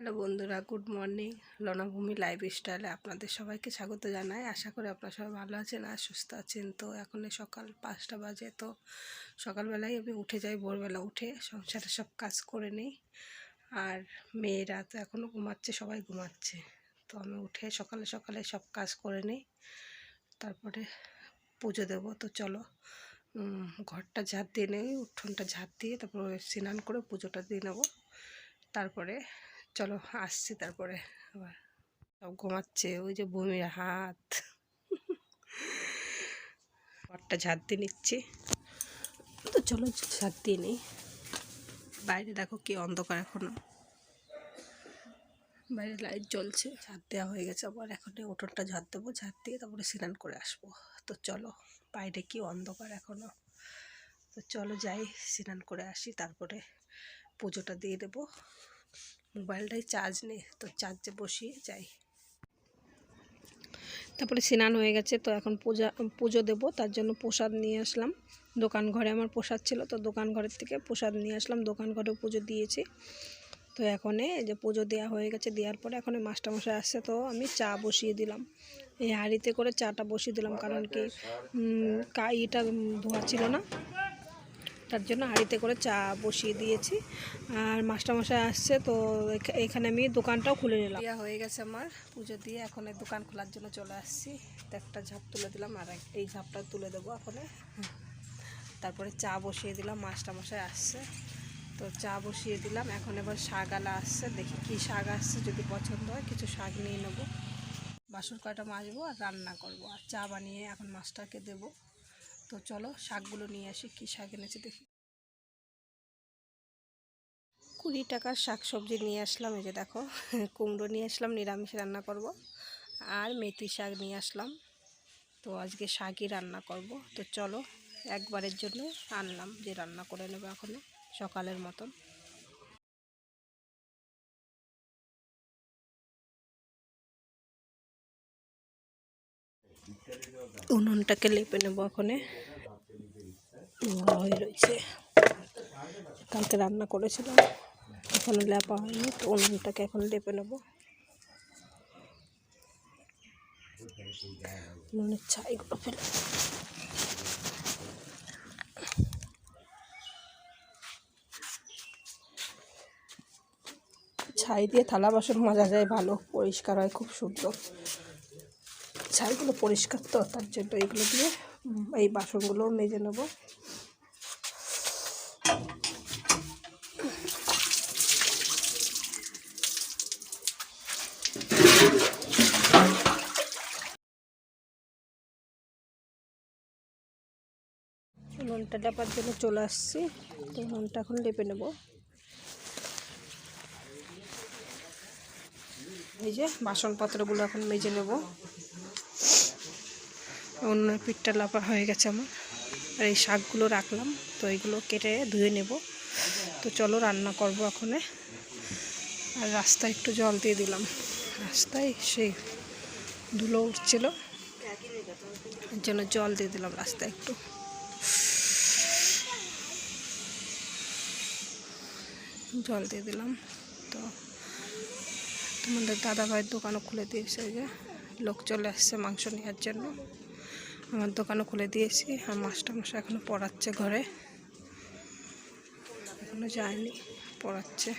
Hello বন্ধুরা, good morning. লনাভূমি লাইফস্টাইলে আপনাদের সবাইকে স্বাগত জানাই। আশা করি আপনারা সবাই ভালো আছেন আর সুস্থ আছেন। তো এখন সকাল 5টা বাজে। তো সকালবেলায় আমি উঠে যাই, ভোরবেলা উঠে সংসারে সব কাজ করে নিই। আর মেয়েরা তো এখনও ঘুমাচ্ছে, সবাই ঘুমাচ্ছে। তো আমি উঠে সকালে সকালে সব কাজ করে নিই, তারপরে পুজো দেবো। তো চলো ঘরটা ঝাড় দিয়ে নেই, উঠোনটা ঝাড় দিয়ে তারপরে স্নান করে পুজোটা দিয়ে নেবো। তারপরে চলো আসছি। তারপরে আবার সব ঘুমাচ্ছে, ওই যে ভূমির হাত। ঘরটা ঝাড় দিয়ে নিচ্ছি। তো চলো ঝাড় দিয়ে নিই। বাইরে দেখো কি অন্ধকার, এখনো বাইরে লাইট জ্বলছে। ঝাড় দেওয়া হয়ে গেছে, আবার এখন উঠোনটা ঝাড় দেবো। ঝাড় দিয়ে তারপরে স্নান করে আসবো। তো চলো, বাইরে কি অন্ধকার এখনো। তো চলো যাই, স্নান করে আসি, তারপরে পুজোটা দিয়ে দেবো। মোবাইলটাই চার্জ নেই, তো চার্জে বসিয়ে যাই। তারপরে স্নান হয়ে গেছে, তো এখন পুজো দেবো। তার জন্য প্রসাদ নিয়ে আসলাম। দোকান ঘরে আমার প্রসাদ ছিল, তো দোকান ঘরের থেকে প্রসাদ নিয়ে আসলাম। দোকান ঘরে পুজো দিয়েছি। তো এখন এই যে পুজো দেওয়া হয়ে গেছে, দেওয়ার পরে এখন মাস্টারমশাই আসছে, তো আমি চা বসিয়ে দিলাম। এই হাঁড়িতে করে চাটা বসিয়ে দিলাম, কারণ কি এটা ধোয়া ছিল না, তার জন্য হাঁড়িতে করে চা বসিয়ে দিয়েছি। আর মাস্টারমশাই আসছে, তো এখানে আমি দোকানটাও খুলে নিলাম। দেওয়া হয়ে গেছে আমার পুজো দিয়ে, এখন দোকান খোলার জন্য চলে আসছি। তো একটা ঝাঁপ তুলে দিলাম, আর এই ঝাঁপটা তুলে দেবো এখন। তারপরে চা বসিয়ে দিলাম, মাস্টারমশাই আসছে, তো চা বসিয়ে দিলাম। এখন এবার শাক আলা আসছে, দেখি কি শাক আসছে, যদি পছন্দ হয় কিছু শাক নিয়ে নেবো। বাসন কয়টা মাজবো আর রান্না করবো, আর চা বানিয়ে এখন মাস্টারকে দেবো। তো চলো শাকগুলো নিয়ে আসি, কি শাক এনেছে দেখি। 20 টাকার শাক সবজি নিয়ে আসলাম। এই যে দেখো, কুমড়ো নিয়ে আসলাম, নিরামিষ রান্না করব। আর মেথি শাক নিয়ে আসলাম। তো আজকে শাকই রান্না করব। তো চলো, একবারের জন্য আনলাম যে রান্না করে নেবো এখন সকালের মতন। উনুনটাকে লেপে নেবো এখন, হয়ে রয়েছে। কালকে রান্না করেছিলাম, এখনো লেপা হয়নি, তো উনুনটাকে এখন লেপে নেবো। উনুনের ছাইগুলো ফেলে ছাই দিয়ে থালা বাসন মাজা যায়, ভালো পরিষ্কার হয়, খুব সুন্দর। ছাইগুলো পরিষ্কার, তো তার জন্য এইগুলো দিয়ে এই বাসনগুলো মেজে নেব। উনুনটা লেপার জন্য চলে আসছি, তো উনুনটা এখন লেপে নেব। এই যে বাসনপত্রগুলো এখন মেজে নেব। উনুনের পিঠটা লাপা হয়ে গেছে আমার, আর এই শাকগুলো রাখলাম, তো এইগুলো কেটে ধুয়ে নেব। তো চলো রান্না করব এখন। আর রাস্তায় একটু জল দিয়ে দিলাম, রাস্তায় সেই ধুলো উঠছিল, এর জন্য জল দিয়ে দিলাম রাস্তায় একটু। জল দিয়ে দিলাম। তো তোমাদের দাদাভাইয়ের দোকানও খুলে দিয়েছে, যে লোক চলে আসছে মাংস নেওয়ার জন্য। আমার দোকানও খুলে দিয়েছি। আর মাস্টারমশাই এখনও পড়াচ্ছে ঘরে, এখনও যায়নি, পড়াচ্ছে।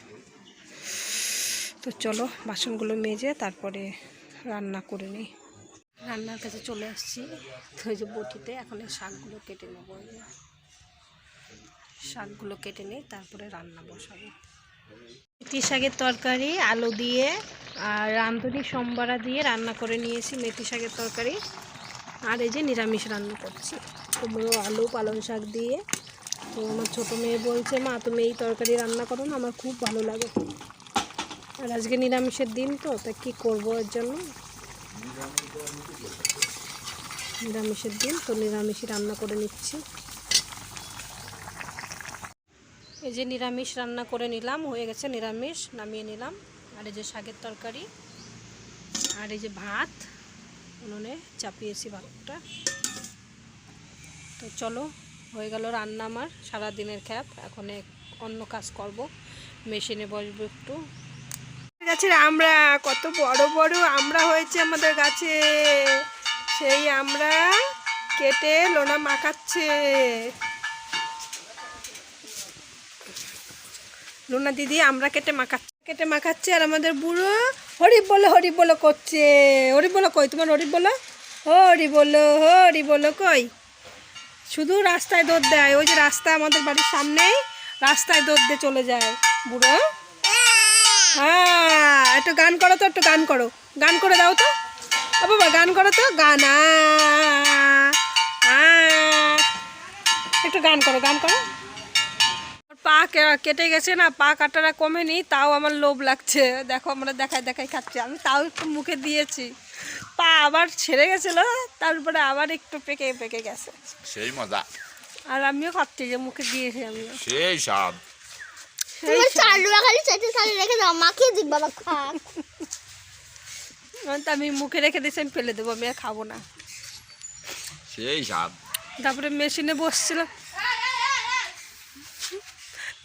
তো চলো বাসনগুলো মেজে তারপরে রান্না করে নিই। রান্নার কাছে চলে আসছি। তো ওই যে বটিতে এখন এই শাকগুলো কেটে নেব। শাকগুলো কেটে নিই, তারপরে রান্না বসাবো। মেথি শাকের তরকারি আলু দিয়ে আর রাঁধুনি সম্বরা দিয়ে রান্না করে নিয়েছি মেথি শাকের তরকারি। আর এই যে নিরামিষ রান্না করছি, কুমড়ো আলু পালং শাক দিয়ে। তো আমার ছোটো মেয়ে বলছে, মা তুমি এই তরকারি রান্না করো না, আমার খুব ভালো লাগে। আর আজকে নিরামিষের দিন, তো তাই কী করবো, এর জন্য নিরামিষের দিন, তো নিরামিষই রান্না করে নিচ্ছি। এই যে নিরামিষ রান্না করে নিলাম, হয়ে গেছে নিরামিষ, নামিয়ে নিলাম। আর এই যে শাকের তরকারি, আর এই যে ভাত উনুনে চাপিয়েছি ভাতটা। তো চলো, হয়ে গেল রান্না আমার সারাদিনের খ্যাপ। এখন অন্য কাজ করব, মেশিনে বসবো একটু। গাছের আমরা, কত বড় বড় আমরা হয়েছে আমাদের গাছে। সেই আমরা কেটে লোনা মাখাচ্ছে। লোনা দিদি আমরা কেটে মাখাচ্ছে আর আমাদের বুড়ো হরি বলো করছে। হরি বলো কই তোমার? হরি বলো কই? শুধু রাস্তায় দৌড় দেয়। ওই যে রাস্তা আমাদের বাড়ির সামনেই, রাস্তায় দৌড় দিয়ে চলে যায় বুড়ো। হ্যাঁ, একটু গান করো তো, গান করে দাও তো। ও বাবা, গান করো তো, গানা। একটু গান করো। পা কেটে গেছে না, পা কাটাটা কমেনি, তাও আমার লোভ লাগছে। দেখো আমরা দেখাই খাচ্ছি। আমি তাও একটু মুখে দিয়েছি, পা আবার ছেড়ে গেছিল, তারপরে আবার একটু পেকে গেছে। সেই মজা। আর আমিও খাচ্ছি, যে মুখে দিয়েছি আমিও। সেই স্বাদ। আমি মুখে রেখে দিয়েছি, আমি ফেলে দেবো, আমি আর খাবো না। সেই স্বাদ। তারপরে মেশিনে বসছিলাম,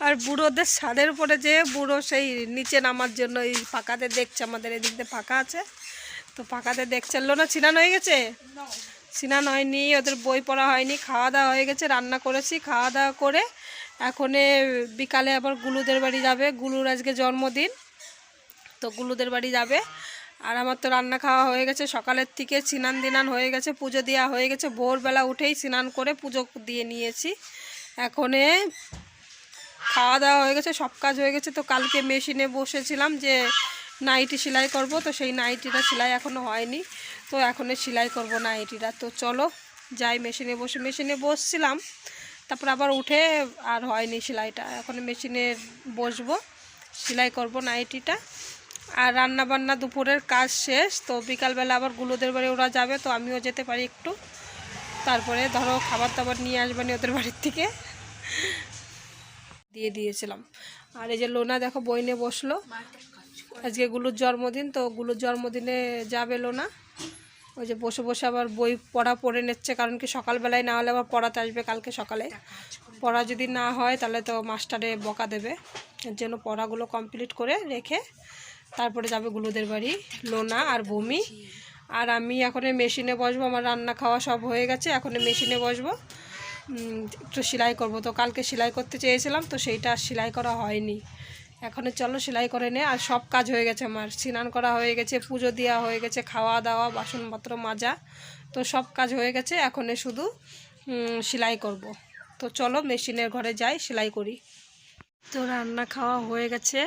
আর বুড়োদের ছাদের উপরে যে বুড়ো সেই নিচে নামার জন্য এই ফাঁকাতে দেখছে, আমাদের এদিক দিয়ে ফাঁকা আছে, তো ফাঁকাতে দেখছে। লোনা স্নান হয়ে গেছে? স্নান হয়নি, ওদের বই পড়া হয়নি, খাওয়া দাওয়া হয়ে গেছে, রান্না করেছি, খাওয়া দাওয়া করে এখন বিকালে আবার গুলুদের বাড়ি যাবে। গুলুর আজকে জন্মদিন, তো গুলুদের বাড়ি যাবে। আর আমার তো রান্না খাওয়া হয়ে গেছে সকালের থেকে, স্নান হয়ে গেছে, পুজো দেওয়া হয়ে গেছে। ভোরবেলা উঠেই স্নান করে পুজো দিয়ে নিয়েছি। এখন খাওয়া দাওয়া হয়ে গেছে, সব কাজ হয়ে গেছে। তো কালকে মেশিনে বসেছিলাম যে নাইটি সেলাই করব, তো সেই নাইটিটা সেলাই এখনও হয়নি, তো এখন সেলাই করব নাইটিটা। তো চলো যাই, মেশিনে বসছিলাম, তারপর আবার উঠে আর হয়নি সেলাইটা। এখন মেশিনে বসবো, সেলাই করব নাইটিটা। আর রান্না বান্না দুপুরের কাজ শেষ, তো বিকালবেলা আবার গুলোদের বাড়ি ওরা যাবে, তো আমিও যেতে পারি একটু। তারপরে ধরো খাবার দাবার নিয়ে আসবানি ওদের বাড়ির থেকে, দিয়ে দিয়েছিলাম। আর এই যে লোনা দেখো বই নিয়ে বসলো, আজকে গুলুর জন্মদিন, তো গুলুর জন্মদিনে যাবে লোনা। ওই যে বসে আবার বই পড়ে নিচ্ছে, কারণ কি সকালবেলায় না হলে আবার পড়াতে আসবে কালকে সকালে। পড়া যদি না হয় তাহলে তো মাস্টারে বকা দেবে, এর জন্য পড়াগুলো কমপ্লিট করে রেখে তারপরে যাবে গুলুদের বাড়ি লোনা আর ভূমি। আর আমি এখন মেশিনে বসবো, আমার রান্না খাওয়া সব হয়ে গেছে, এখন মেশিনে বসবো, একটু সেলাই করব। তো কালকে সেলাই করতে চেয়েছিলাম, তো সেইটা সেলাই করা হয়নি। এখন চলো সেলাই করে নে। আর সব কাজ হয়ে গেছে, আমার স্নান করা হয়ে গেছে, পুজো দেওয়া হয়ে গেছে, খাওয়া দাওয়া, বাসনপত্র মাজা, তো সব কাজ হয়ে গেছে। এখন শুধু সেলাই করব। তো চলো মেশিনের ঘরে যাই, সেলাই করি। তো রান্না খাওয়া হয়ে গেছে,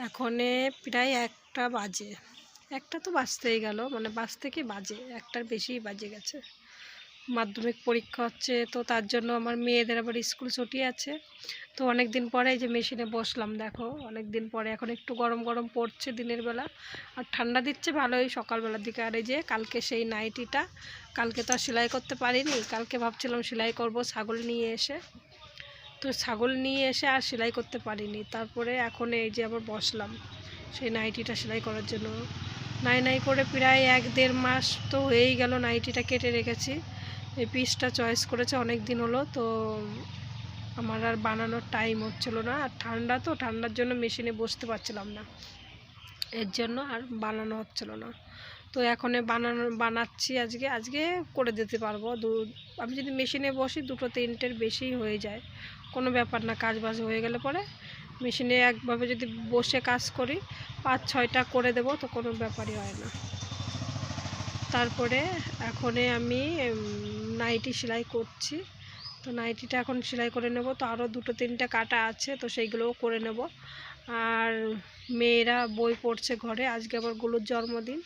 এখন প্রায় 1টা বাজে। 1টা তো বাজতেই গেল, মানে বাজতে কি বাজে, 1টার বেশিই বাজে গেছে। মাধ্যমিক পরীক্ষা হচ্ছে, তো তার জন্য আমার মেয়েদের আবার স্কুল ছুটি আছে। তো অনেক দিন পরে এই যে মেশিনে বসলাম, দেখো অনেক দিন পরে। এখন একটু গরম পড়ছে দিনের বেলা, আর ঠান্ডা দিচ্ছে ভালোই সকালবেলার দিকে। আর এই যে কালকে সেই নাইটিটা, কালকে তো আর সেলাই করতে পারিনি, কালকে ভাবছিলাম সেলাই করব ছাগল নিয়ে এসে, তো ছাগল নিয়ে এসে আর সেলাই করতে পারিনি। তারপরে এখন এই যে আবার বসলাম সেই নাইটিটা সেলাই করার জন্য। নাই করে প্রায় 1-1.5 মাস তো হয়েই গেল নাইটিটা কেটে রেখেছি। এই পিসটা চয়েস করেছে অনেক দিন হলো, তো আমার আর বানানোর টাইম হচ্ছিল না। আর ঠান্ডা, তো ঠান্ডার জন্য মেশিনে বসতে পারছিলাম না, এর জন্য আর বানানো হচ্ছিল না। তো এখন বানাচ্ছি, আজকে করে দিতে পারবো। আমি যদি মেশিনে বসি 2-3টের বেশি হয়ে যায়, কোনো ব্যাপার না। কাজ বাজ হয়ে গেলে পরে মেশিনে একভাবে যদি বসে কাজ করি 5-6টা করে দেব, তো কোনো ব্যাপারই হয় না। তারপরে এখন আমি নাইটি সেলাই করছি, তো নাইটিটা এখন সেলাই করে নেব। তো আরও 2-3টা কাটা আছে, তো সেইগুলোও করে নেব। আর মেয়েরা বই পড়ছে ঘরে, আজকে আবার গুলোর জন্মদিন,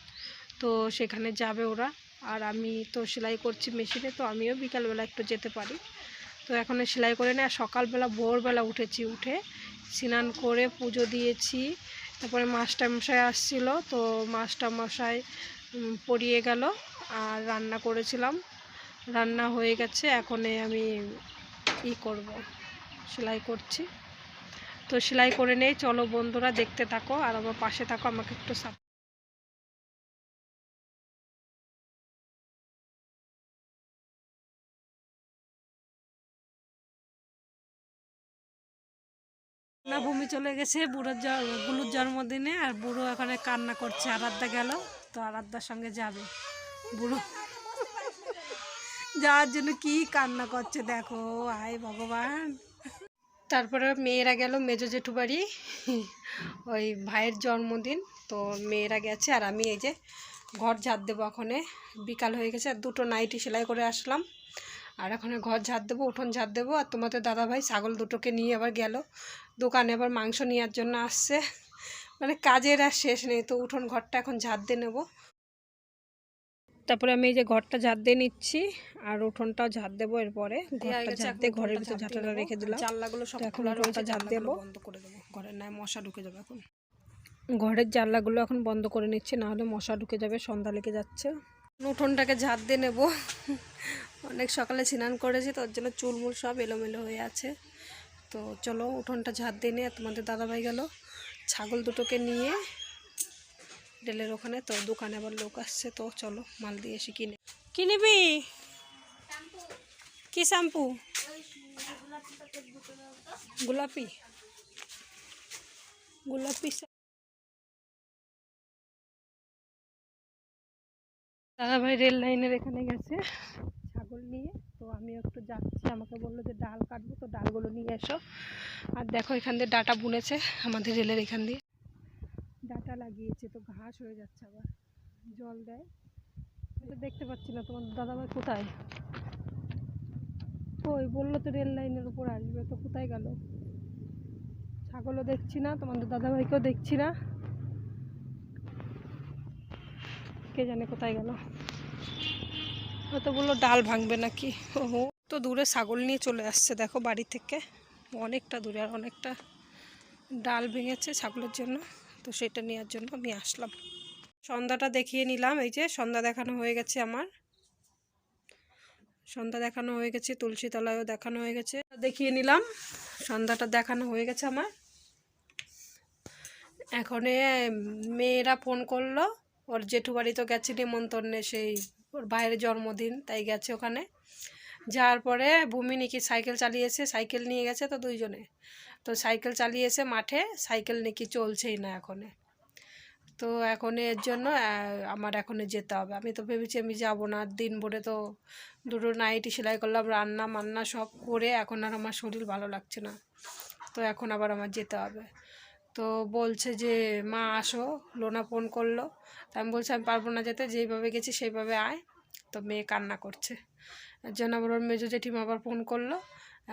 তো সেখানে যাবে ওরা। আর আমি তো সেলাই করছি মেশিনে, তো আমিও বিকালবেলা একটু যেতে পারি। তো এখন সেলাই করে নিয়ে, আর সকালবেলা ভোরবেলা উঠে স্নান করে পুজো দিয়েছি। তারপরে মাস্টারমশাই আসছিল, তো মাস্টারমশাই পড়িয়ে গেল, আর রান্না করেছিলাম, রান্না হয়ে গেছে। এখন আমি করব, সেলাই করছি। তো সেলাই করে নেই, চলো বন্ধুরা দেখতে থাকো আর আমার পাশে থাকো, আমাকে একটু সাপোর্ট না ভূমি চলে গেছে বুলুর জন্মদিনে, আর বুড়ো এখানে কান্না করছে। আরাধ্যা গেল, তো আরাধ্যার সঙ্গে যাবে বুড়ো। যাওয়ার জন্য কি কান্না করছে দেখো, আয় ভগবান। তারপরে মেয়েরা গেল মেজো জেঠু বাড়ি, ওই ভাইয়ের জন্মদিন, তো মেয়েরা গেছে। আর আমি এই যে ঘর ঝাড় দেবো, এখনে বিকাল হয়ে গেছে। আর দুটো নাইটি সেলাই করে আসলাম, আর এখানে ঘর ঝাড় দেবো, উঠোন ঝাড় দেবো। আর তোমাদের দাদাভাই ছাগল দুটোকে নিয়ে আবার গেল দোকানে, আবার মাংস নেওয়ার জন্য আসছে। মানে কাজের আর শেষ নেই। তো উঠোন ঘরটা এখন ঝাড় দিয়ে নেবো। তারপরে আমি এই যে ঘরটা ঝাড় দিয়ে নিচ্ছি, আর উঠোনটাও ঝাড় দেবো। এরপরে ঘরটা ঝাড় দিয়ে ঘরের ভিতরে ঝাঁটাটা রেখে দিলাম। জানলাগুলো সব এখন উঠোনটা ঝাড় দেবো, বন্ধ করে দেবো। ঘরের নাই মশা ঢুকে যাবে এখন। ঘরের জানলাগুলো এখন বন্ধ করে নিচ্ছি, নাহলে মশা ঢুকে যাবে, সন্ধ্যা লেগে যাচ্ছে। উঠোনটাকে ঝাড় দিয়ে নেবো। অনেক সকালে স্নান করেছি, তোর জন্য চুলমুল সব এলোমেলো হয়ে আছে। তো চলো উঠোনটা ঝাড় দিয়ে নিয়ে, তোমাদের দাদাভাই গেল ছাগল দুটোকে নিয়ে রেলের ওখানে। তো দোকানে আবার লোক আসছে, তো চলো মাল দিয়ে এসে কিনে। কি নিবি? কি শ্যাম্পু? গোলাপি গোলাপি। দাদাভাই রেল লাইনের এখানে গেছে ছাগল নিয়ে, তো আমি একটু যাচ্ছি। আমাকে বললো যে ডাল কাটবো, তো ডালগুলো নিয়ে এসো। আর দেখো এখান দিয়ে ডাটা বুনেছে, আমাদের রেলের এখান দিয়ে ডাটা লাগিয়েছে, তো ঘাস হয়ে যাচ্ছে। আবার জল দেয়, এটা দেখতে পাচ্ছি না। তোমার দাদাভাই কোথায়? ওই বললো তো রেল লাইনের উপর আসবে, তো কোথায় গেল? ছাগলও দেখছি না, তোমাদের দাদাভাইকেও দেখছি না, কে জানে কোথায় গেল। হয়তো বললো ডাল ভাঙবে নাকি। ওহো, তো দূরে ছাগল নিয়ে চলে আসছে দেখো বাড়ি থেকে, অনেকটা দূরে। আর অনেকটা ডাল ভেঙেছে ছাগলের জন্য, তো সেটা নেওয়ার জন্য আমি আসলাম। সন্ধ্যাটা দেখিয়ে নিলাম। এই যে সন্ধ্যা দেখানো হয়ে গেছে আমার, সন্ধ্যা দেখানো হয়ে গেছে, তুলসী তলায়ও দেখানো হয়ে গেছে। দেখিয়ে নিলাম, সন্ধ্যাটা দেখানো হয়ে গেছে আমার। এখন মেয়েরা ফোন করলো, ওর জেঠু বাড়ি তো গেছে নিমন্ত্রণে, সেই ওর ভাইয়ের জন্মদিন, তাই গেছে ওখানে। যাওয়ার পরে ভূমি নাকি সাইকেল চালিয়েছে, সাইকেল নিয়ে গেছে তো দুইজনে। তো সাইকেল চালিয়েছে মাঠে, সাইকেল নাকি চলছেই না এখনে। তো এখন এর জন্য আমার এখনই যেতে হবে। আমি তো ভেবেছি আমি যাবো না, দিন ভরে তো দুটো নাইটি সেলাই করলাম, রান্না মান্না সব করে, এখন আর আমার শরীর ভালো লাগছে না। তো এখন আবার আমার যেতে হবে। তো বলছে যে মা আসো, লোনা ফোন করলো। তা আমি বলছি আমি পারবো না যেতে, যেইভাবে গেছি সেইভাবে আয়। তো মেয়ে কান্না করছে, এর জন্য আবার ওর মেজো জেঠিমা আবার ফোন করলো।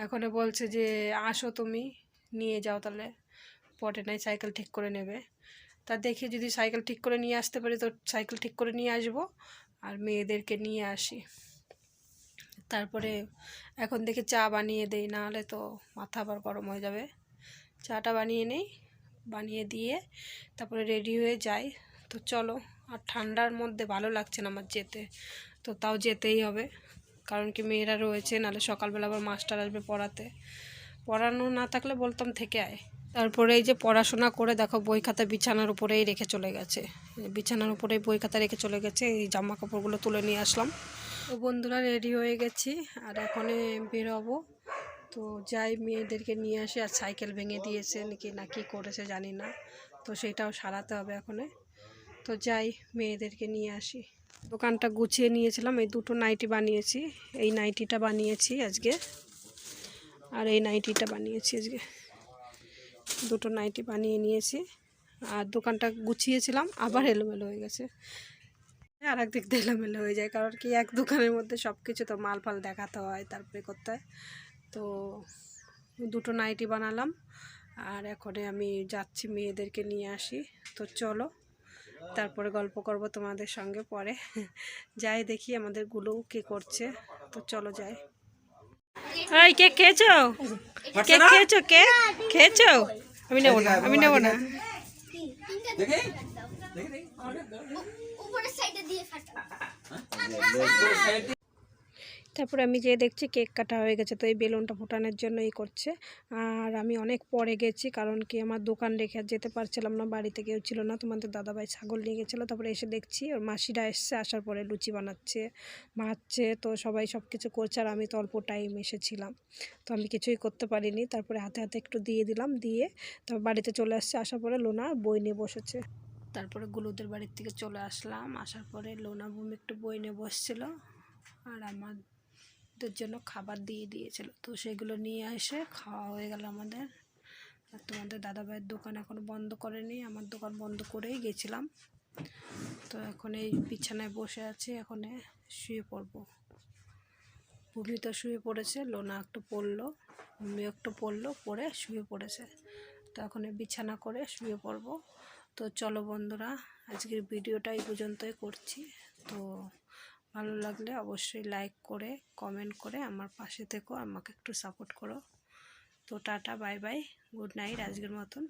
এখন বলছে যে আসো তুমি, নিয়ে যাও তাহলে, পটে নাই সাইকেল ঠিক করে নেবে। তা দেখি যদি সাইকেল ঠিক করে নিয়ে আসতে পারি তো সাইকেল ঠিক করে নিয়ে আসবো, আর মেয়েদেরকে নিয়ে আসি। তারপরে এখন দেখি চা বানিয়ে দেই, নাহলে তো মাথা আবার গরম হয়ে যাবে। চাটা বানিয়ে নেই, বানিয়ে দিয়ে তারপরে রেডি হয়ে যাই। তো চলো, আর ঠান্ডার মধ্যে ভালো লাগছে না আমার যেতে, তো তাও যেতেই হবে। কারণ কি মেয়েরা রয়েছে, নাহলে সকালবেলা আবার মাস্টার আসবে পড়াতে। পড়ানো না থাকলে বলতাম থেকে আয়। তারপরে এই যে পড়াশোনা করে দেখো বই খাতা বিছানার উপরেই রেখে চলে গেছে, বিছানার উপরেই বই খাতা রেখে চলে গেছে। এই জামা কাপড়গুলো তুলে নিয়ে আসলাম। তো বন্ধুরা রেডি হয়ে গেছি, আর এখনই বেরোবো। তো যাই মেয়েদেরকে নিয়ে আসি। আর সাইকেল ভেঙে দিয়েছে নাকি না কি করেছে জানি না, তো সেটাও সারাতে হবে এখনে। তো যাই মেয়েদেরকে নিয়ে আসি। দোকানটা গুছিয়ে নিয়েছিলাম, এই দুটো নাইটি বানিয়েছি। এই নাইটিটা বানিয়েছি আজকে, আর এই নাইটিটা বানিয়েছি আজকে। দুটো নাইটি বানিয়ে নিয়েছি, আর দোকানটা গুছিয়েছিলাম, আবার এলোমেলো হয়ে গেছে। আর একদিক দিয়ে এলোমেলো হয়ে যায়, কারণ কি এক দোকানের মধ্যে সব কিছু তো মাল ফাল দেখাতে হয়, তারপরে করতে হয়। তো দুটো নাইটি বানালাম, আর এখন আমি যাচ্ছি মেয়েদেরকে নিয়ে আসি। তো চলো, তারপরে গল্প করব তোমাদের সঙ্গে পরে। যাই দেখি আমাদের গুলো কে করছে, তো চলো যাই। এই কেক খেয়েছো? কেক খেয়েছো? কেক খেয়েছো? আমি নেবো না, আমি নেবো না। তারপরে আমি যেয়ে দেখছি কেক কাটা হয়ে গেছে, তো এই বেলুনটা ফোটানোর জন্যই করছে। আর আমি অনেক পরে গেছি, কারণ কি আমার দোকান রেখে আর যেতে পারছিলাম না, বাড়িতে কেউ ছিল না। তোমাদের দাদাভাই ছাগল নিয়ে গেছিলো। তারপরে এসে দেখছি ওর মাসিরা এসছে, আসার পরে লুচি বানাচ্ছে, ভাজছে, তো সবাই সব কিছু করছে। আর আমি তো অল্প টাইম এসেছিলাম, তো আমি কিছুই করতে পারিনি। তারপরে হাতে হাতে একটু দিয়ে দিলাম, দিয়ে তারপর বাড়িতে চলে আসছে। আসার পরে লোনা বই নিয়ে বসেছে। তারপরে গুলুদের বাড়ির থেকে চলে আসলাম। আসার পরে লোনা ভূমি একটু বই নিয়ে বসছিল, আর আমাদের জন্য খাবার দিয়ে দিয়েছিল, তো সেগুলো নিয়ে এসে খাওয়া হয়ে গেল আমাদের। আর তোমাদের দাদাভাইয়ের দোকান এখনও বন্ধ করেনি, আমার দোকান বন্ধ করেই গেছিলাম। তো এখন এই বিছানায় বসে আছি, এখন শুয়ে পড়বো। ভূমি তো শুয়ে পড়েছে, লোনা একটু পড়লো, ভূমি একটু পড়লো, পড়ে শুয়ে পড়েছে। তো এখন বিছানা করে শুয়ে পড়বো। তো চলো বন্ধুরা, আজকের ভিডিওটা এই পর্যন্তই করছি। তো ভালো লাগলে অবশ্যই লাইক করে কমেন্ট করে আমার পাশে থেকো, আমাকে একটু সাপোর্ট করো। তো tata, bye bye, good night আজকের মতন।